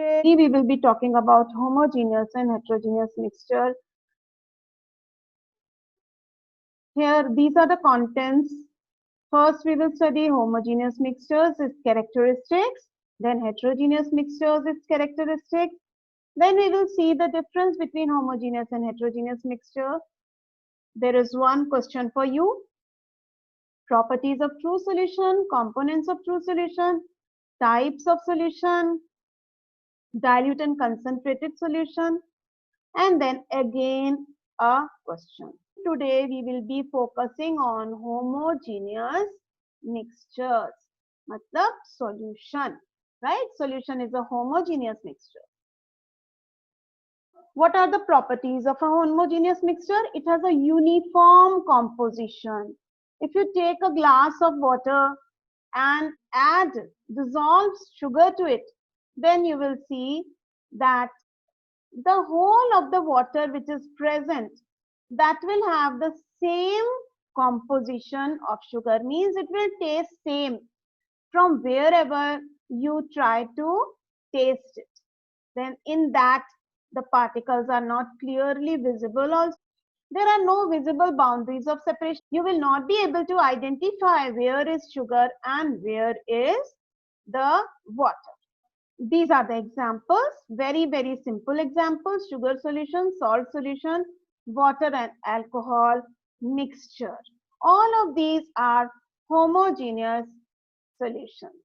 Today we will be talking about homogeneous and heterogeneous mixture. Here these are the contents. First we will study homogeneous mixtures, its characteristics, then heterogeneous mixtures, its characteristics. Then we will see the difference between homogeneous and heterogeneous mixture. There is one question for you. Properties of true solution, components of true solution, types of solution, dilute and concentrated solution, and then again a question. Today we will be focusing on homogeneous mixtures. Matlab solution, right? Solution is a homogeneous mixture. What are the properties of a homogeneous mixture? It has a uniform composition. If you take a glass of water and add dissolved sugar to it, then you will see that the whole of the water which is present, that will have the same composition of sugar, means it will taste same from wherever you try to taste it. Then in that the particles are not clearly visible also. There are no visible boundaries of separation. You will not be able to identify where is sugar and where is the water. These are the examples, very, very simple examples: sugar solution, salt solution, water and alcohol mixture. All of these are homogeneous solutions.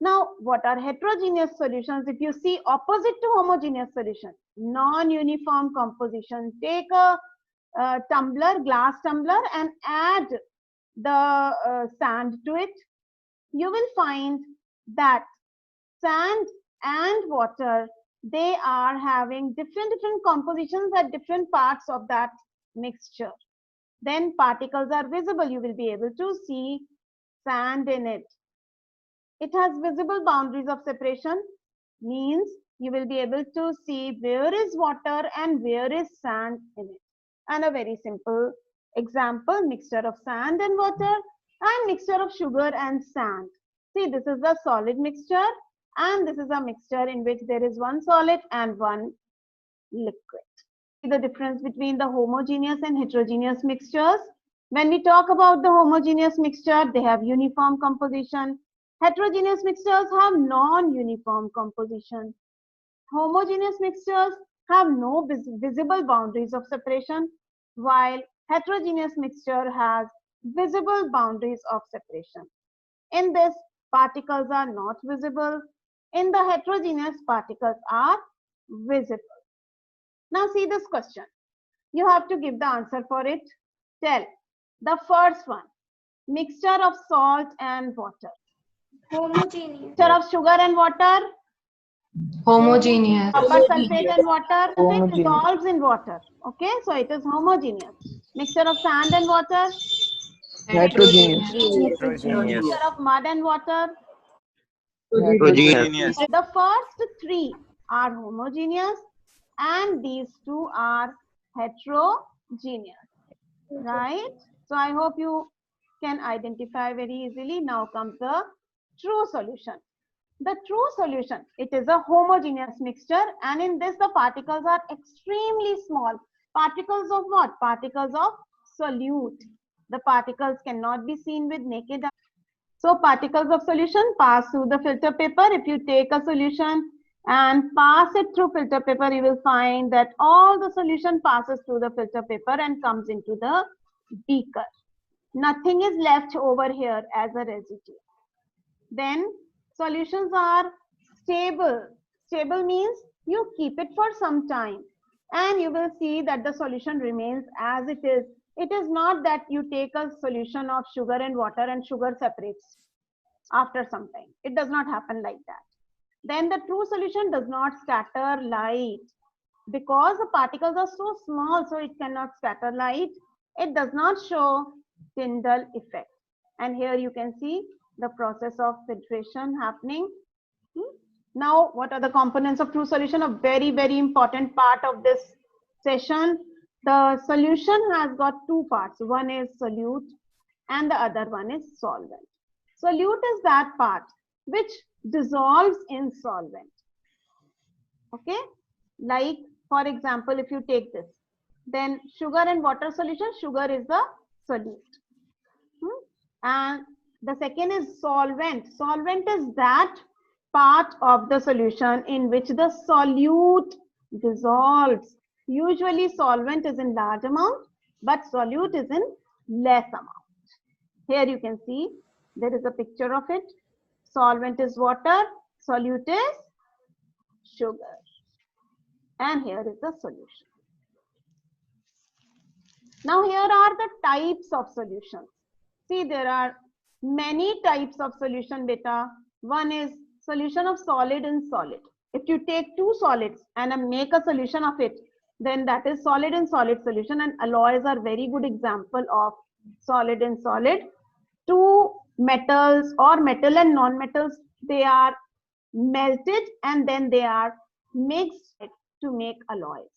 Now, what are heterogeneous solutions? If you see opposite to homogeneous solution, non-uniform composition. Take a tumbler, glass tumbler, and add the sand to it. You will find that sand and water, they are having different compositions at different parts of that mixture. Then particles are visible. You will be able to see sand in it. It has visible boundaries of separation, means you will be able to see where is water and where is sand in it. And a very simple example, mixture of sand and water and mixture of sugar and sand. See, this is the solid mixture and this is a mixture in which there is one solid and one liquid. See the difference between the homogeneous and heterogeneous mixtures. When we talk about the homogeneous mixture, they have uniform composition. Heterogeneous mixtures have non-uniform composition. Homogeneous mixtures have no visible boundaries of separation, while heterogeneous mixture has visible boundaries of separation. In this, particles are not visible. In the heterogeneous, particles are visible. Now see this question. You have to give the answer for it. Tell. The first one, mixture of salt and water. Homogeneous. Mixture of sugar and water. Homogeneous. Copper sulfate and water. It dissolves in water. Okay, so it is homogeneous. Mixture of sand and water. Heterogeneous. Mixture of mud and water. Heterogeneous. The first three are homogeneous and these two are heterogeneous. Right? So I hope you can identify very easily. Now comes the true solution. The true solution, it is a homogeneous mixture, and in this the particles are extremely small. Particles of what? Particles of solute. The particles cannot be seen with naked eye. So particles of solution pass through the filter paper. If you take a solution and pass it through filter paper, you will find that all the solution passes through the filter paper and comes into the beaker. Nothing is left over here as a residue. Then solutions are stable. Stable means you keep it for some time and you will see that the solution remains as it is. It is not that you take a solution of sugar and water and sugar separates after some time. It does not happen like that. Then the true solution does not scatter light because the particles are so small, so it cannot scatter light. It does not show Tyndall effect. And here you can see the process of filtration happening. Now, what are the components of true solution? A very, very important part of this session. The solution has got two parts. One is solute and the other one is solvent. Solute is that part which dissolves in solvent. Okay, like for example, if you take this, then sugar and water solution, sugar is the solute. And the second is solvent. Solvent is that part of the solution in which the solute dissolves. Usually solvent is in large amount, but solute is in less amount. Here you can see there is a picture of it. Solvent is water, solute is sugar. And here is the solution. Now here are the types of solutions. See, there are many types of solution, beta. One is solution of solid in solid. If you take two solids and make a solution of it, then that is solid in solid solution, and alloys are very good example of solid in solid. Two metals or metal and non-metals, they are melted and then they are mixed to make alloys.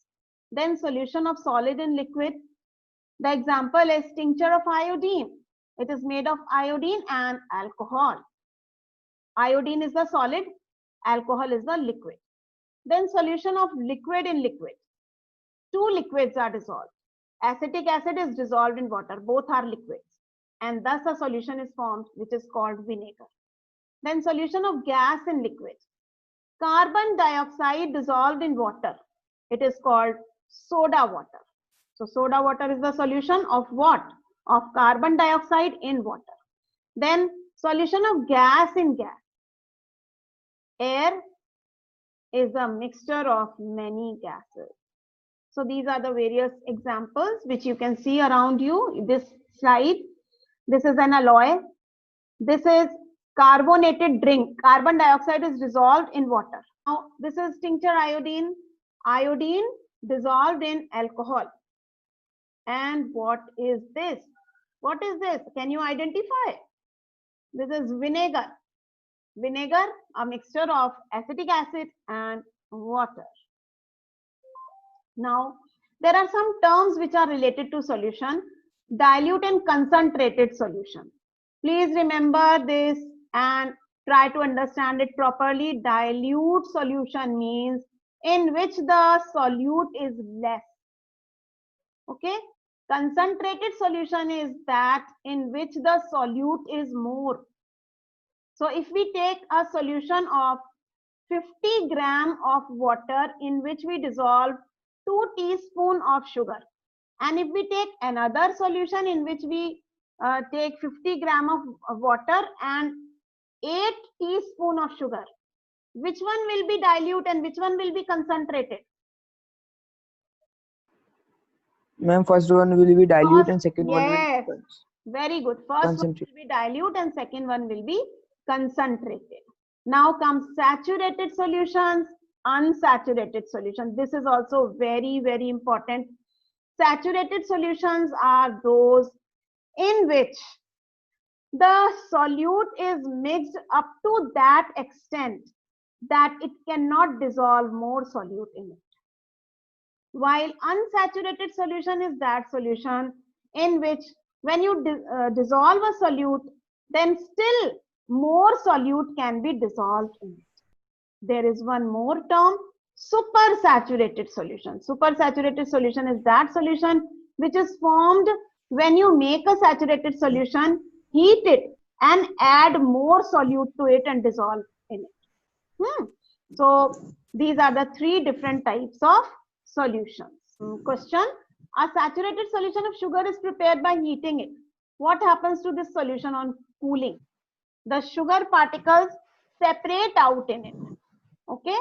Then solution of solid in liquid. The example is tincture of iodine. It is made of iodine and alcohol. Iodine is the solid, alcohol is the liquid. Then solution of liquid in liquid. Two liquids are dissolved. Acetic acid is dissolved in water. Both are liquids. And thus a solution is formed which is called vinegar. Then solution of gas in liquid. Carbon dioxide dissolved in water. It is called soda water. So soda water is the solution of what? Of carbon dioxide in water. Then solution of gas in gas. Air is a mixture of many gases. So these are the various examples which you can see around you. This slide, this is an alloy. This is carbonated drink. Carbon dioxide is dissolved in water. Now this is tincture iodine. Iodine dissolved in alcohol. And what is this? What is this? Can you identify? This is vinegar. Vinegar, a mixture of acetic acid and water. Now, there are some terms which are related to solution. Dilute and concentrated solution. Please remember this and try to understand it properly. Dilute solution means in which the solute is less. Okay. Concentrated solution is that in which the solute is more. So if we take a solution of 50 gram of water in which we dissolve 2 teaspoons of sugar, and if we take another solution in which we take 50 gram of water and 8 teaspoons of sugar, which one will be dilute and which one will be concentrated? Ma'am, first one will be dilute and second one Yes, will very good. First one will be dilute and second one will be concentrated. Now comes saturated solutions, unsaturated solutions. This is also very, very important. Saturated solutions are those in which the solute is mixed up to that extent that it cannot dissolve more solute in it. While unsaturated solution is that solution in which when you dissolve a solute, then still more solute can be dissolved in it. There is one more term, supersaturated solution. Supersaturated solution is that solution which is formed when you make a saturated solution, heat it and add more solute to it and dissolve in it. So these are the three different types of solutions. Question: a saturated solution of sugar is prepared by heating it. What happens to this solution on cooling? The sugar particles separate out in it. Okay,